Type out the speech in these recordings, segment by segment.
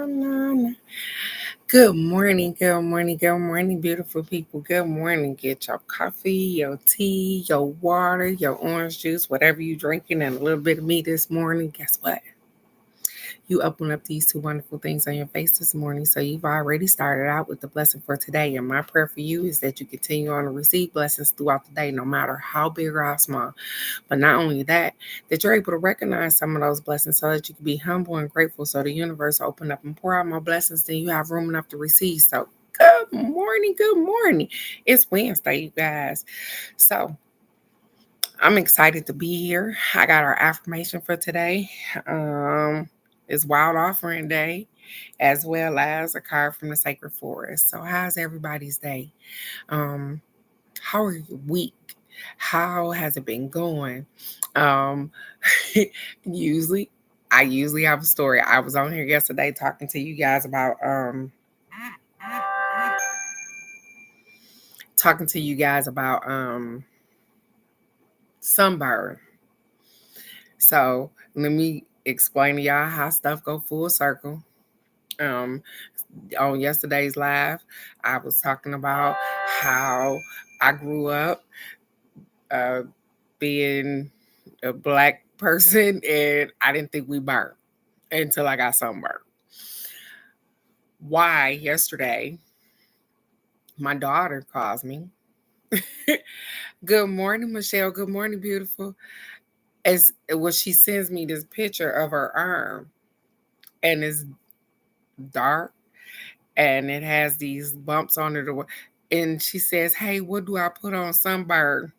na, na. Good morning, good morning, good morning, beautiful people. Good morning. Get your coffee, your tea, your water, your orange juice, whatever you're drinking, and a little bit of me this morning. Guess what? You open up these two wonderful things on your face this morning. So you've already started out with the blessing for today. And my prayer for you is that you continue on to receive blessings throughout the day, no matter how big or how small. But not only that, that you're able to recognize some of those blessings so that you can be humble and grateful so the universe will open up and pour out more blessings than you have room enough to receive. So good morning, good morning. It's Wednesday, you guys. So I'm excited to be here. I got our affirmation for today. It's Wild Offering Day, as well as a card from the Sacred Forest. So how's everybody's day? Um, how are your week? How has it been going? Um, usually, I usually have a story. I was on here yesterday talking to you guys about sunburn. So let me explain to y'all how stuff go full circle. Um, on yesterday's live, I was talking about how I grew up uh, being a black person and I didn't think we burnt until I got sunburned. Why yesterday, my daughter calls me. Good morning, Michelle. Good morning, beautiful. As well, she sends me this picture of her arm, and it's dark, and it has these bumps on it. And she says, "Hey, what do I put on sunburn?"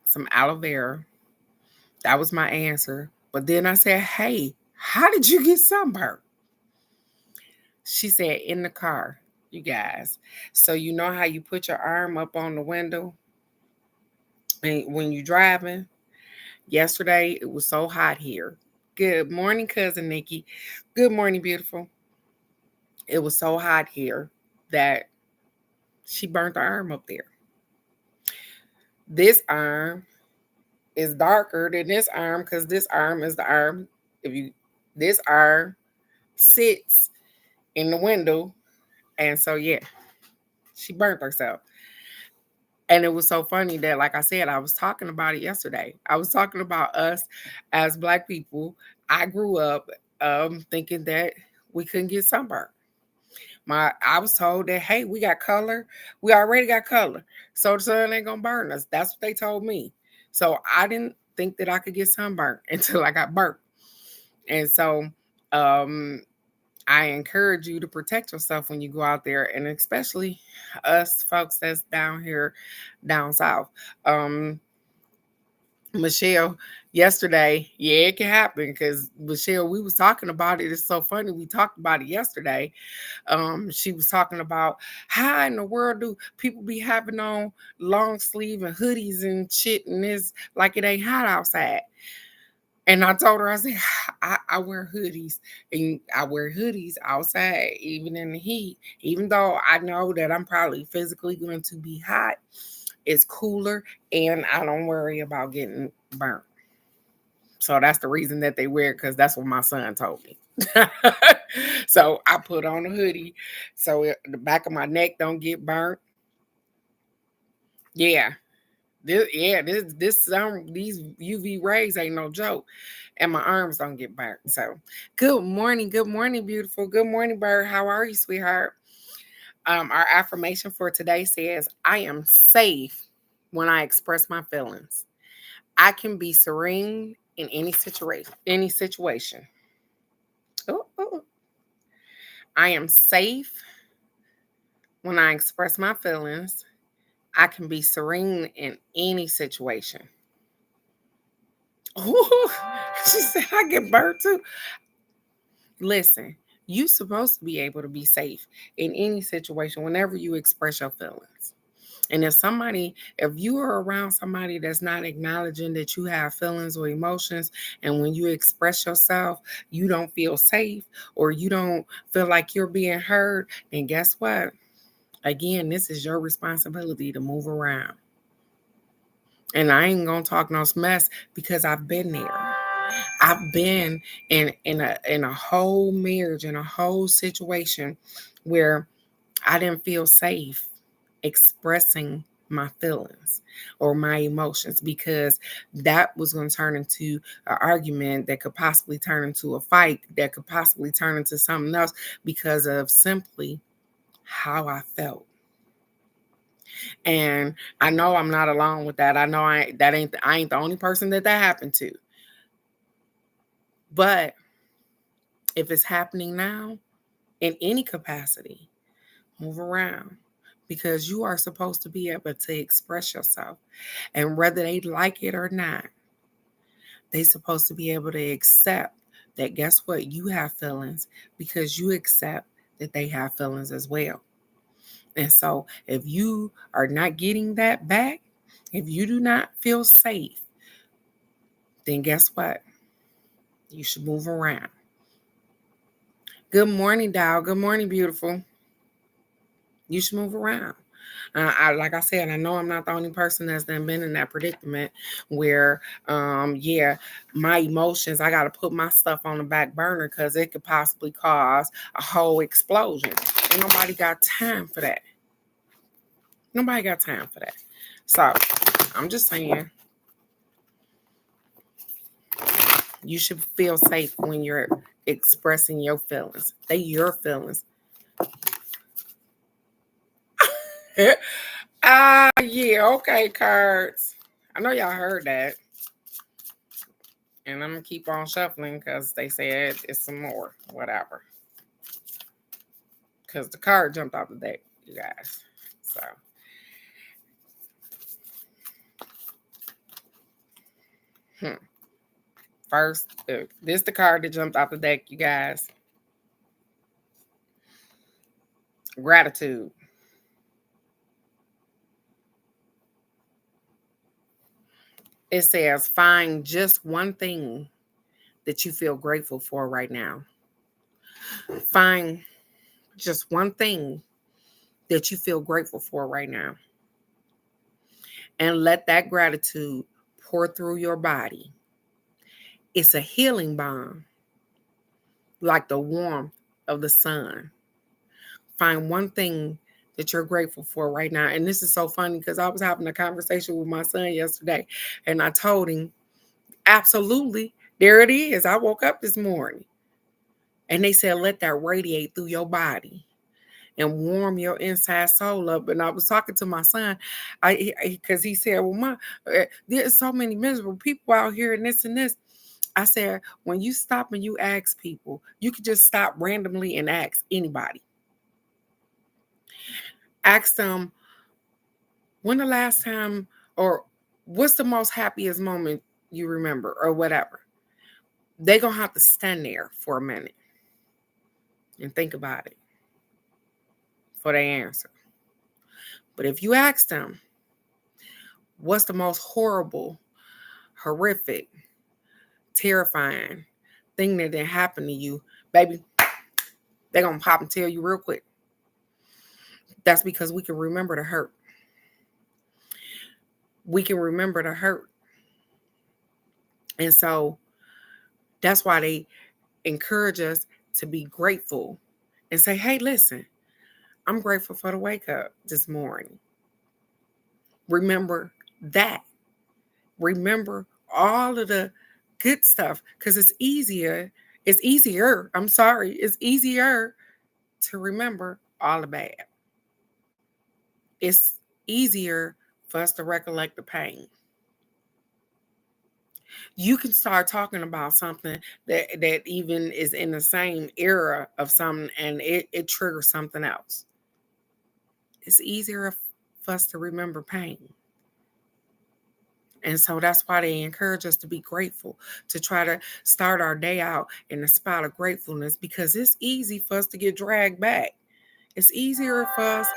Some aloe vera. That was my answer. But then I said, "Hey, how did you get sunburned?" She said, "In the car, you guys." So you know how you put your arm up on the window and when you're driving? Yesterday, it was so hot here. Good morning, cousin Nikki. Good morning, beautiful. It was so hot here that she burnt the arm up there. This arm is darker than this arm because this arm is the arm. This arm sits in the window, and so yeah, she burnt herself. And it was so funny that, like I said, I was talking about it yesterday. I was talking about us as Black people. I grew up thinking that we couldn't get sunburned. I was told that, hey, we got color. We already got color. So the sun ain't gonna burn us. That's what they told me. So I didn't think that I could get sunburned until I got burnt. And so um I encourage you to protect yourself when you go out there, and especially us folks that's down here, down south. Michelle, yesterday, yeah, it can happen because Michelle, we was talking about it. It's so funny. We talked about it yesterday. She was talking about how in the world do people be having on long sleeve and hoodies and shit, and it's like it ain't hot outside. And I told her, I said, I wear hoodies and I wear hoodies outside, even in the heat, even though I know that I'm probably physically going to be hot. It's cooler and I don't worry about getting burnt. So that's the reason that they wear it, because that's what my son told me. So I put on a hoodie so the back of my neck don't get burnt. Yeah, these UV rays ain't no joke, and my arms don't get burnt. So, good morning, beautiful. Good morning, Bird. How are you, sweetheart? Our affirmation for today says, "I am safe when I express my feelings. I can be serene in any situation. Any situation. Ooh, ooh. I am safe when I express my feelings. I can be serene in any situation." Ooh, she said, "I get burnt too." Listen, you supposed to be able to be safe in any situation whenever you express your feelings. And if you are around somebody that's not acknowledging that you have feelings or emotions, and when you express yourself, you don't feel safe or you don't feel like you're being heard, then guess what? Again, this is your responsibility to move around. And I ain't gonna talk no mess because I've been there. I've been in a whole marriage, in a whole situation where I didn't feel safe expressing my feelings or my emotions because that was going to turn into an argument that could possibly turn into a fight that could possibly turn into something else because of simply how I felt. And I know I'm not alone with that. I know I ain't the only person that happened to. But if it's happening now in any capacity, move around because you are supposed to be able to express yourself. And whether they like it or not, they supposed to be able to accept that guess what? You have feelings because you accept that they have feelings as well. And so if you are not getting that back, if you do not feel safe, then guess what? You should move around. Good morning, Dow. Good morning, beautiful. You should move around. Like I said, I know I'm not the only person that's been in that predicament where, yeah, my emotions, I got to put my stuff on the back burner because it could possibly cause a whole explosion. And nobody got time for that. Nobody got time for that. So I'm just saying, you should feel safe when you're expressing your feelings. They your feelings. Yeah, okay, cards. I know y'all heard that. And I'm going to keep on shuffling because they said it's some more, whatever. Because the card jumped off the deck, you guys. So. First, this the card that jumped off the deck, you guys. Gratitude. It says, find just one thing that you feel grateful for right now. Find just one thing that you feel grateful for right now. And let that gratitude pour through your body. It's a healing balm, like the warmth of the sun. Find one thing that you're grateful for right now. And this is so funny because I was having a conversation with my son yesterday and I told him, absolutely, there it is. I woke up this morning and they said, let that radiate through your body and warm your inside soul up. And I was talking to my son, because he said, well, Mom, there's so many miserable people out here and this and this. I said, when you stop and you ask people, you could just stop randomly and ask anybody. Ask them, when the last time, or what's the most happiest moment you remember, or whatever. They're going to have to stand there for a minute and think about it for their answer. But if you ask them, what's the most horrible, horrific, terrifying thing that didn't happen to you, baby, they're going to pop and tell you real quick. That's because we can remember the hurt. We can remember the hurt. And so that's why they encourage us to be grateful and say, hey, listen, I'm grateful for the wake up this morning. Remember that. Remember all of the good stuff because it's easier. It's easier. I'm sorry. It's easier to remember all the bad. It's easier for us to recollect the pain. You can start talking about something that even is in the same era of something and it triggers something else. It's easier for us to remember pain. And so that's why they encourage us to be grateful, to try to start our day out in the spot of gratefulness, because it's easy for us to get dragged back. It's easier for us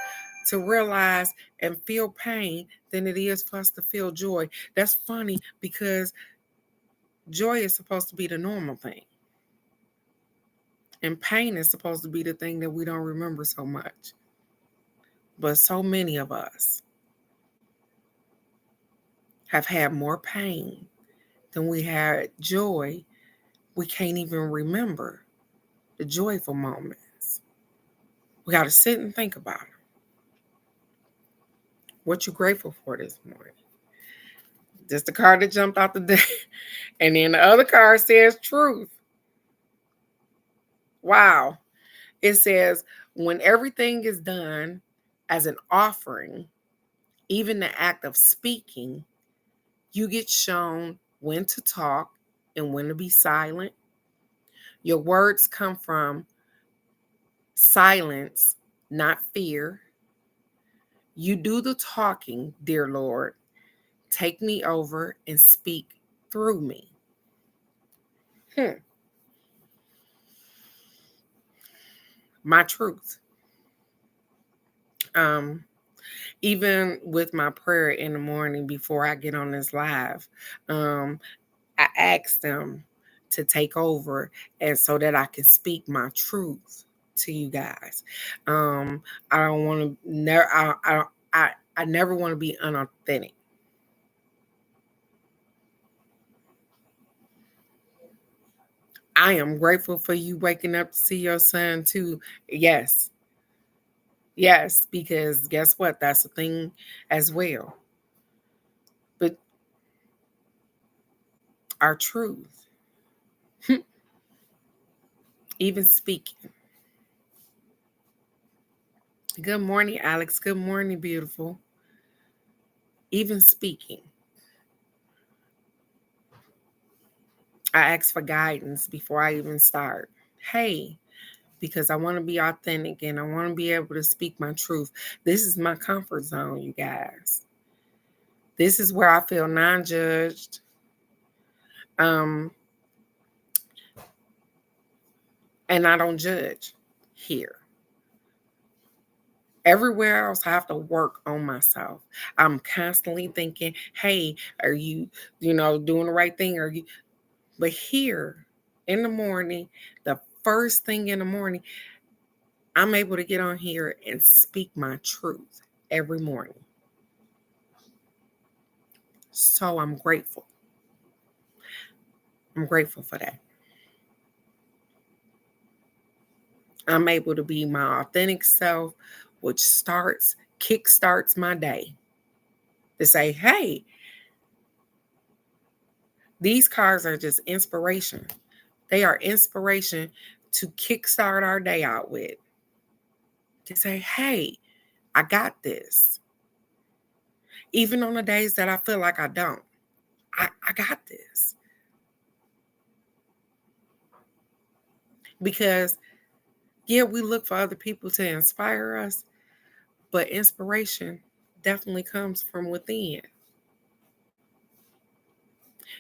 to realize and feel pain than it is for us to feel joy. That's funny because joy is supposed to be the normal thing. And pain is supposed to be the thing that we don't remember so much. But so many of us have had more pain then we had joy, we can't even remember the joyful moments. We got to sit and think about it. What you grateful for this morning? Just the card that jumped out the day. And then the other card says truth. Wow. It says, when everything is done as an offering, even the act of speaking, you get shown when to talk and when to be silent. Your words come from silence, not fear. You do the talking, dear Lord. Take me over and speak through me. My truth. Even with my prayer in the morning before I get on this live, I ask them to take over, and so that I can speak my truth to you guys. I don't want to never. I never want to be unauthentic. I am grateful for you waking up to see your son too. Yes. Yes, because guess what? That's a thing as well. But our truth, even speaking. Good morning, Alex. Good morning, beautiful. Even speaking. I ask for guidance before I even start. Hey, because I want to be authentic and I want to be able to speak my truth. This is my comfort zone, you guys. This is where I feel non-judged. And I don't judge here. Everywhere else, I have to work on myself. I'm constantly thinking, hey, are you, doing the right thing? But here in the morning, the first thing in the morning, I'm able to get on here and speak my truth every morning. So I'm grateful. I'm grateful for that. I'm able to be my authentic self, which kickstarts my day. To say, hey, these cards are just inspiration. They are inspiration to kickstart our day out with. To say, hey, I got this. Even on the days that I feel like I don't. I got this. Because, yeah, we look for other people to inspire us, but inspiration definitely comes from within.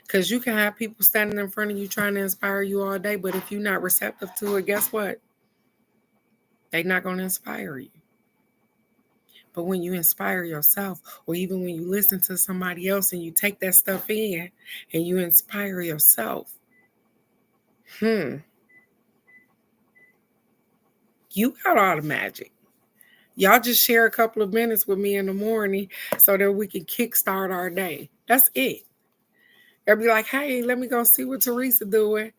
Because you can have people standing in front of you trying to inspire you all day, but if you're not receptive to it, guess what? They're not going to inspire you. But when you inspire yourself, or even when you listen to somebody else and you take that stuff in and you inspire yourself, you got all the magic. Y'all just share a couple of minutes with me in the morning so that we can kickstart our day. That's it. They'll be like, hey, let me go see what Teresa doing.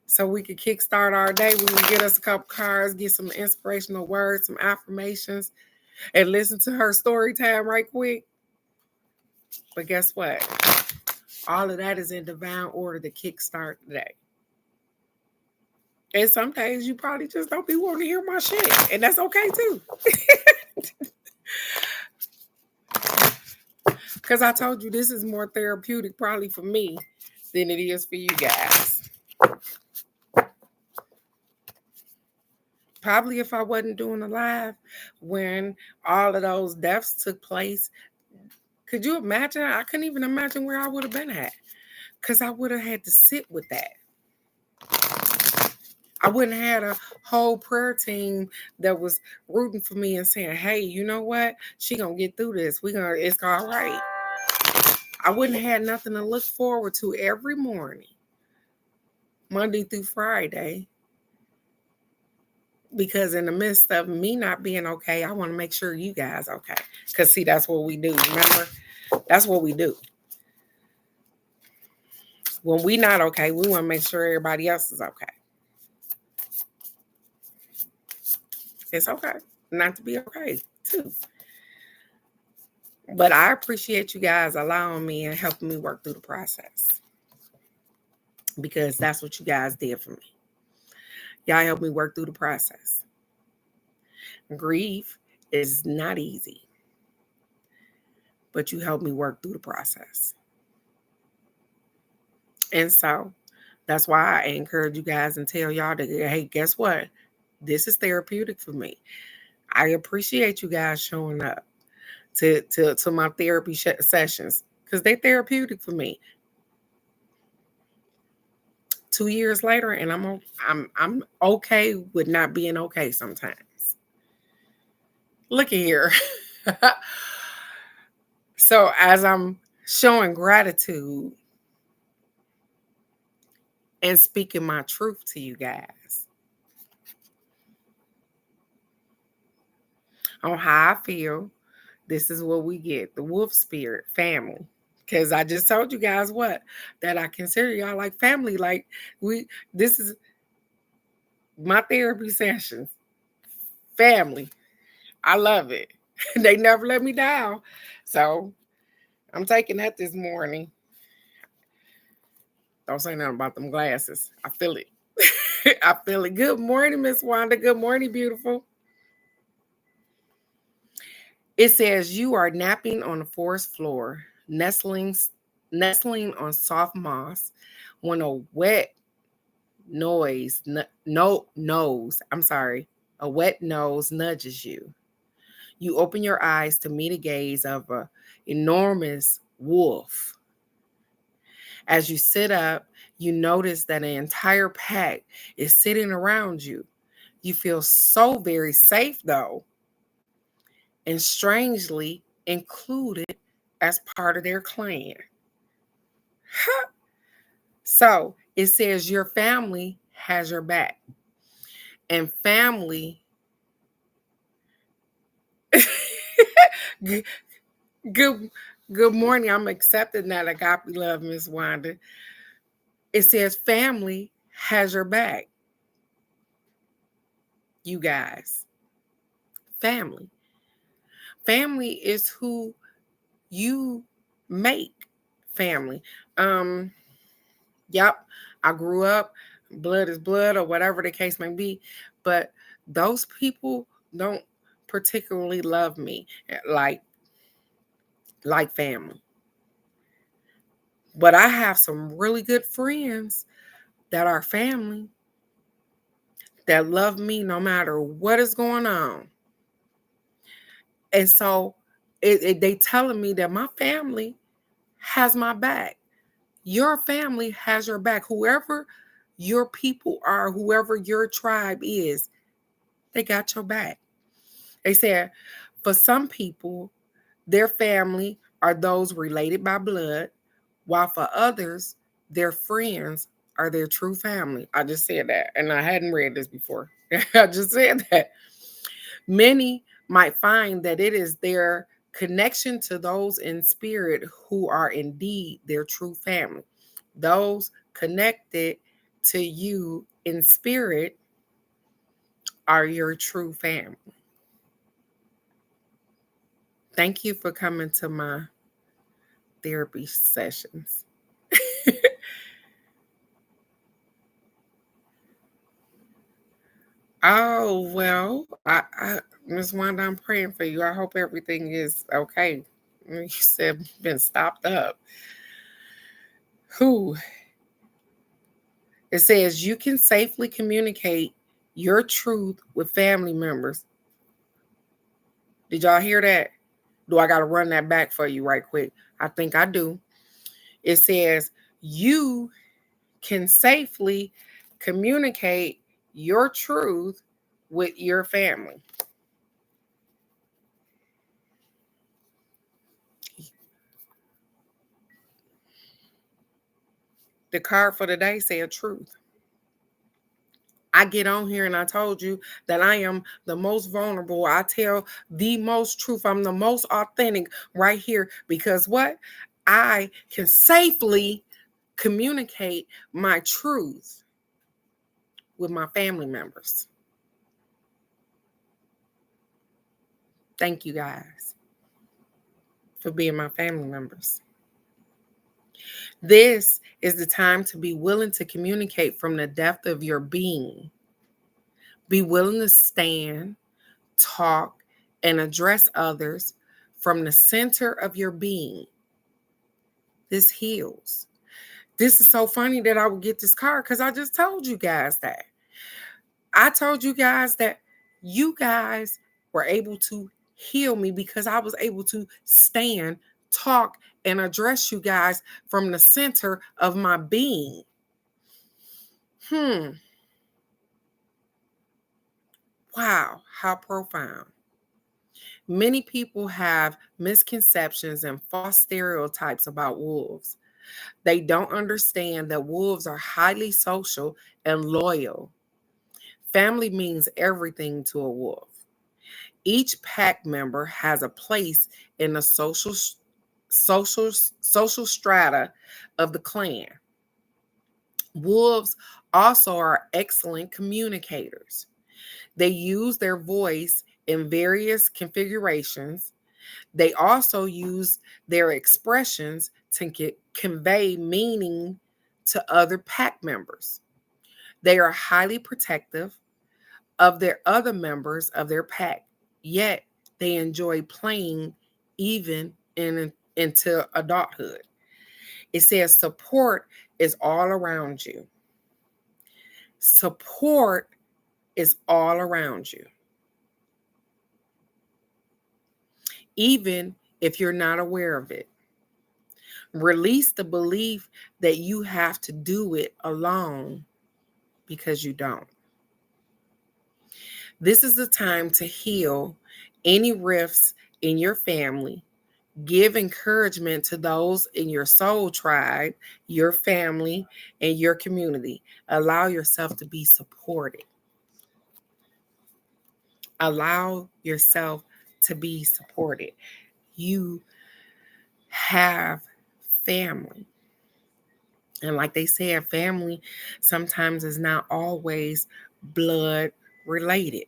So we can kickstart our day. We can get us a couple cards, get some inspirational words, some affirmations, and listen to her story time right quick. But guess what? All of that is in divine order to kickstart the day. And some days you probably just don't be wanting to hear my shit. And that's okay too. Because I told you this is more therapeutic probably for me than it is for you guys. Probably if I wasn't doing a live when all of those deaths took place, could you imagine? I couldn't even imagine where I would have been at. Because I would have had to sit with that. I wouldn't have had a whole prayer team that was rooting for me and saying, hey, you know what? She gonna get through this. It's all right. I wouldn't have had nothing to look forward to every morning, Monday through Friday. Because in the midst of me not being okay, I want to make sure you guys okay. Because see, that's what we do. Remember? That's what we do. when we not okay, we want to make sure everybody else is okay. It's okay not to be okay, too. But I appreciate you guys allowing me and helping me work through the process, because that's what you guys did for me. Y'all helped me work through the process. Grief is not easy, but you helped me work through the process. And so that's why I encourage you guys and tell y'all that, hey, guess what? This is therapeutic for me. I appreciate you guys showing up to my therapy sessions, because they're therapeutic for me. 2 years later, and I'm okay with not being okay sometimes. Look at here. So as I'm showing gratitude and speaking my truth to you guys on how I feel, this is what we get, the wolf spirit family. Because I just told you guys that I consider y'all like family. Like, this is my therapy sessions. Family. I love it. They never let me down. So I'm taking that this morning. Don't say nothing about them glasses. I feel it. I feel it. Good morning, Miss Wanda. Good morning, beautiful. It says you are napping on the forest floor, nestling on soft moss, when a wet nose nudges you. You open your eyes to meet a gaze of an enormous wolf. As you sit up, you notice that an entire pack is sitting around you. You feel so very safe, though, and strangely included as part of their clan. So it says your family has your back. And family, good morning. I'm accepting that agape love, Miss Wanda. It says family has your back. You guys. Family. Family is who you make family. Yep, I grew up, blood is blood, or whatever the case may be, but those people don't particularly love me like family. But I have some really good friends that are family that love me no matter what is going on. And so they telling me that my family has my back. Your family has your back. Whoever your people are, whoever your tribe is, they got your back. They said for some people, their family are those related by blood, while for others, their friends are their true family. I just said that, and I hadn't read this before. I just said that. Many might find that it is their connection to those in spirit who are indeed their true family. Those connected to you in spirit are your true family. Thank you for coming to my therapy sessions. Oh, well, I Miss Wanda, I'm praying for you. I hope everything is okay. You said been stopped up. Who? It says you can safely communicate your truth with family members. Did y'all hear that? Do I got to run that back for you right quick? I think I do. It says you can safely communicate your truth with your family. The card for today said truth. I get on here and I told you that I am the most vulnerable. I tell the most truth. I'm the most authentic right here because what? I can safely communicate my truth with my family members. Thank you guys for being my family members. This is the time to be willing to communicate from the depth of your being. Be willing to stand, talk, and address others from the center of your being. This heals. This is so funny that I would get this card because I just told you guys that. I told you guys that you guys were able to heal me because I was able to stand, talk, and address you guys from the center of my being. Wow, how profound. Many people have misconceptions and false stereotypes about wolves. They don't understand that wolves are highly social and loyal. Family means everything to a wolf. Each pack member has a place in the social strata of the clan. Wolves also are excellent communicators. They use their voice in various configurations. They also use their expressions to convey meaning to other pack members. They are highly protective of their other members of their pack, yet they enjoy playing even into adulthood. It says support is all around you. Support is all around you. Even if you're not aware of it. Release the belief that you have to do it alone because you don't. This is the time to heal any rifts in your family. Give encouragement to those in your soul tribe, your family, and your community. Allow yourself to be supported. Allow yourself to be supported. You have family. And like they said, family sometimes is not always blood related.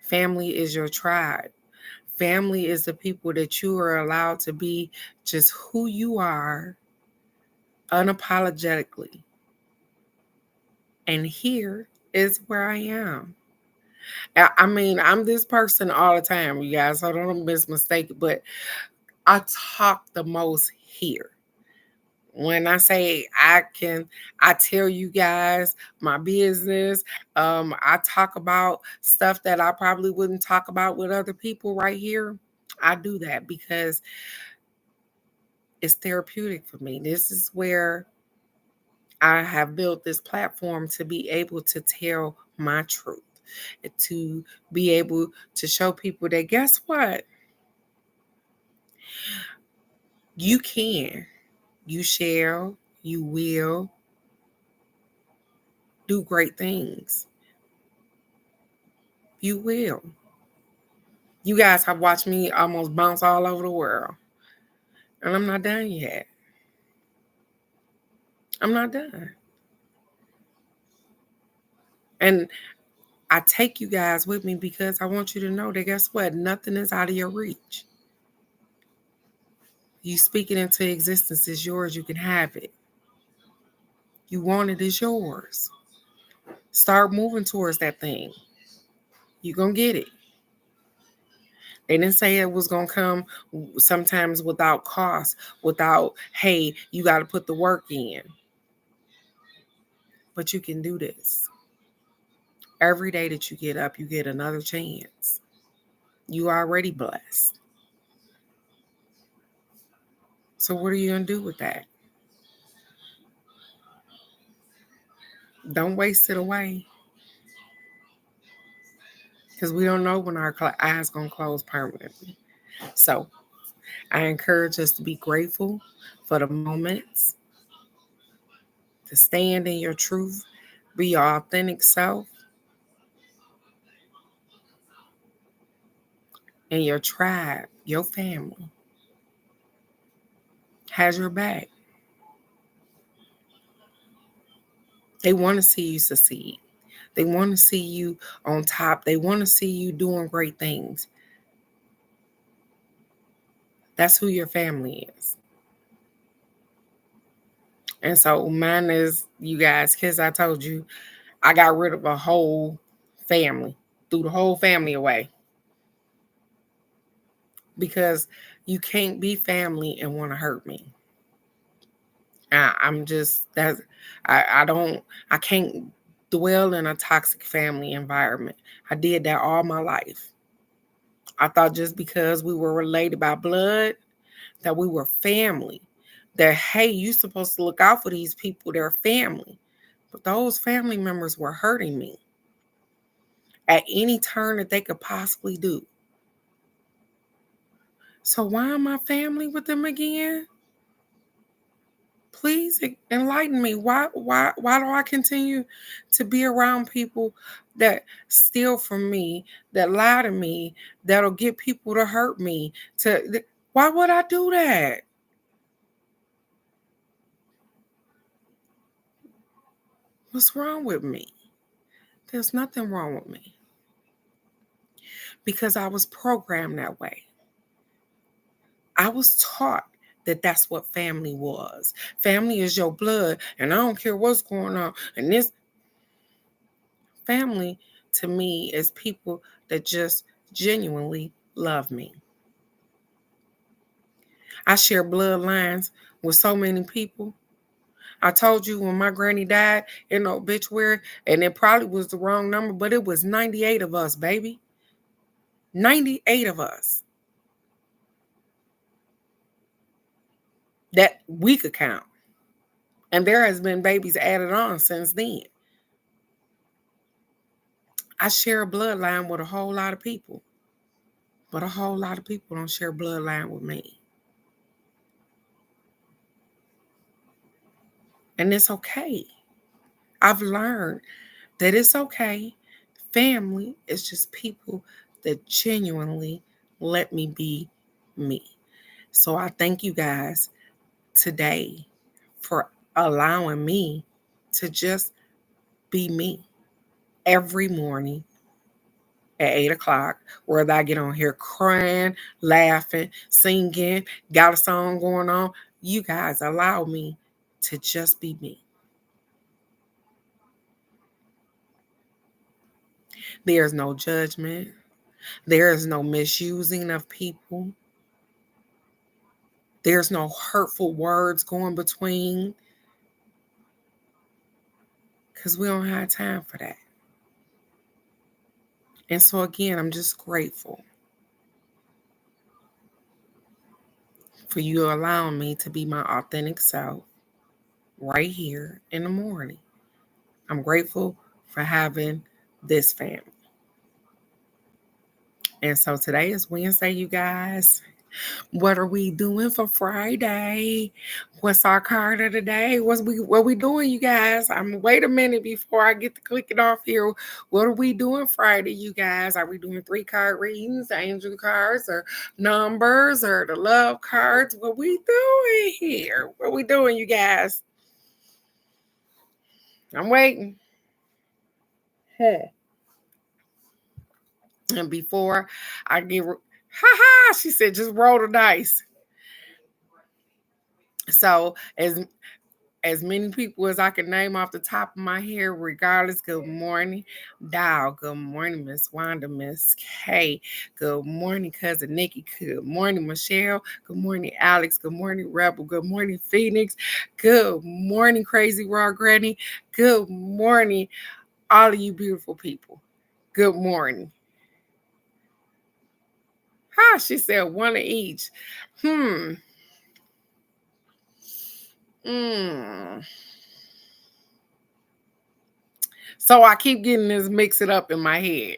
Family is your tribe. Family is the people that you are allowed to be just who you are unapologetically. And here is where I am. I mean, I'm this person all the time, you guys, so don't mistake it, but I talk the most here. When I say I tell you guys my business. I talk about stuff that I probably wouldn't talk about with other people right here. I do that because it's therapeutic for me. This is where I have built this platform to be able to tell my truth, to be able to show people that guess what? You can, you shall, you will do great things. You will. You guys have watched me almost bounce all over the world. And I'm not done yet. I'm not done. And I take you guys with me because I want you to know that guess what? Nothing is out of your reach. You speak it into existence, it's yours. You can have it. You want it, it's yours. Start moving towards that thing. You're going to get it. They didn't say it was going to come sometimes without cost, without, hey, you got to put the work in. But you can do this. Every day that you get up, you get another chance. You are already blessed. So what are you going to do with that? Don't waste it away. Because we don't know when our eyes going to close permanently. So I encourage us to be grateful for the moments, to stand in your truth, be your authentic self, and your tribe, your family has your back. They want to see you succeed. They want to see you on top. They want to see you doing great things. That's who your family is. And so mine is you guys, because I told you I got rid of a whole family, threw the whole family away. Because you can't be family and want to hurt me. I'm just that I can't dwell in a toxic family environment. I did that all my life. I thought just because we were related by blood that we were family. That hey, you're supposed to look out for these people, they're family. But those family members were hurting me at any turn that they could possibly do. So why am I family with them again? Please enlighten me. Why do I continue to be around people that steal from me, that lie to me, that'll get people to hurt me? Why would I do that? What's wrong with me? There's nothing wrong with me because I was programmed that way. I was taught that that's what family was. Family is your blood, and I don't care what's going on. And this family to me is people that just genuinely love me. I share bloodlines with so many people. I told you when my granny died in the obituary, and it probably was the wrong number, but it was 98 of us, baby. 98 of us that we could count. And there has been babies added on since then. I share a bloodline with a whole lot of people, but a whole lot of people don't share bloodline with me. And it's okay. I've learned that it's okay. Family is just people that genuinely let me be me. So I thank you guys today for allowing me to just be me every morning at 8 o'clock, whether I get on here crying, laughing, singing, got a song going on. You guys allow me to just be me. There's no judgment. There is no misusing of people. There's no hurtful words going between because we don't have time for that. And so, again, I'm just grateful for you allowing me to be my authentic self right here in the morning. I'm grateful for having this family. And so today is Wednesday, you guys. What are we doing for Friday? What's our card of the day? What we doing, you guys? Wait a minute before I get to click it off here. What are we doing Friday, you guys? Are we doing 3-card readings, angel cards, or numbers, or the love cards? What we doing here? What we doing, you guys? I'm waiting. And before I get, she said, just roll the dice. So as many people as I can name off the top of my head, regardless. Good morning, Dow. Good morning, Miss Wanda, Miss K. Good morning, cousin Nikki. Good morning, Michelle. Good morning, Alex. Good morning, Rebel. Good morning, Phoenix. Good morning, Crazy Raw Granny. Good morning, all of you beautiful people. Good morning. She said one of each. So I keep getting this mix it up in my head.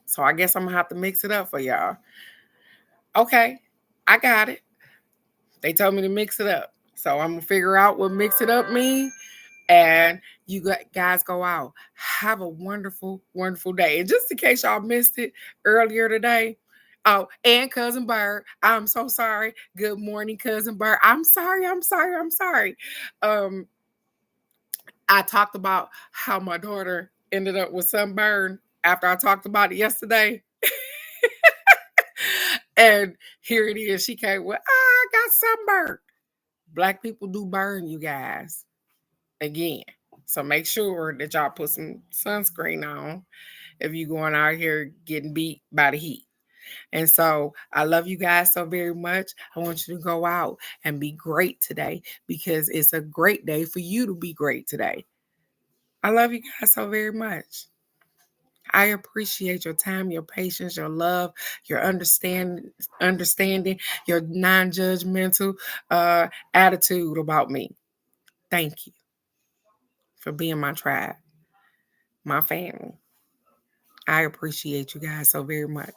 So I guess I'm going to have to mix it up for y'all. Okay, I got it. They told me to mix it up. So I'm going to figure out what mix it up means. And you guys go out. Have a wonderful, wonderful day. And just in case y'all missed it earlier today, Oh, and Cousin Bird. I'm so sorry. Good morning, Cousin Bird. I'm sorry. I'm sorry. I'm sorry. Um, I talked about how my daughter ended up with sunburn after I talked about it yesterday. And here it is. She came with, I got sunburn. Black people do burn, you guys. Again. So make sure that y'all put some sunscreen on if you're going out here getting beat by the heat. And so I love you guys so very much. I want you to go out and be great today because it's a great day for you to be great today. I love you guys so very much. I appreciate your time, your patience, your love, your understanding, your non-judgmental attitude about me. Thank you for being my tribe, my family. I appreciate you guys so very much.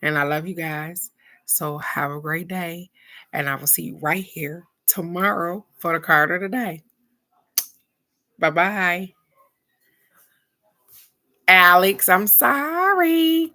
And I love you guys. So have a great day. And I will see you right here tomorrow for the card of the day. Bye bye. Alex, I'm sorry.